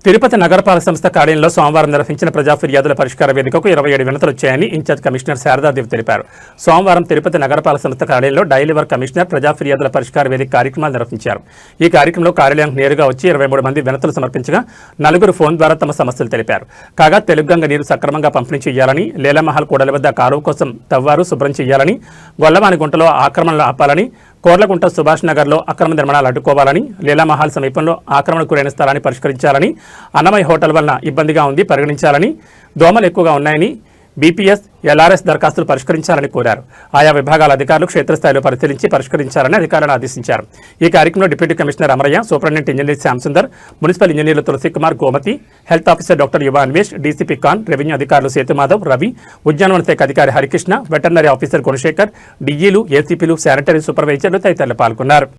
తిరుపతి నగరపాలక సంస్థ కార్యాలయంలో సోమవారం నిర్వహించిన ప్రజా ఫిర్యాదుల పరిష్కార వేదికకు 27 వినతులు వచ్చాయని ఇన్ఛార్జ్ కమిషనర్ శారదాదేవి తెలిపారు. సోమవారం తిరుపతి నగరపాలక సంస్థ కార్యాలయంలో డైలీ వర్క్ కమిషనర్ ప్రజా ఫిర్యాదుల పరిష్కార వేదిక కార్యక్రమాలు నిర్వహించారు. ఈ కార్యక్రమంలో కార్యాలయానికి నేరుగా వచ్చి 23 మంది వినతులు సమర్పించగా 4 ఫోన్ ద్వారా తమ సమస్యలు తెలిపారు. కాగా తెలుగుగంగ నీరు సక్రమంగా పంపిణీ చేయాలని, లీలామహల్ కూడలి వద్ద కాలువ కోసం తవ్వారు శుభ్రం చేయాలని, గొల్లవాని గుంటలో ఆక్రమణలు ఆపాలని, కోర్లగుంట సుభాష్ నగర్లో అక్రమ నిర్మాణాలు అడ్డుకోవాలని, లీలామహల్ సమీపంలో ఆక్రమణకు గురైన స్థలాన్ని పరిష్కరించాలని, అన్నమయ్య హోటల్ వలన ఇబ్బందిగా ఉంది పరిగణించాలని, దోమలు ఎక్కువగా ఉన్నాయని, బీపీఎస్, ఎల్ఆర్ఎస్ దరఖాస్తులు పరిష్కరించాలని కోరారు. ఆయా విభాగాల అధికారులు క్షేత్రస్థాయిలో పరిశీలించి పరిష్కరించాలని అధికారులను ఆదేశించారు. ఈ కార్యక్రమంలో deputy commissioner Amaraiah, superintendent engineer Shyamsundar, municipal ఇంజనీర్లు Tulasikumar, Gomathi, health officer doctor Yuva Anvesh, DCP Khan, revenue అధికారులు సేతుమాధవ్, రవి, ఉద్యానవన శాఖ అధికారి హరికృష్ణ, వెటర్నరీ ఆఫీసర్ గుణశేఖర్, డీఈలు, ఏసీపీలు, శానిటరీ సూపర్వైజర్లు తదితరులు పాల్గొన్నారు.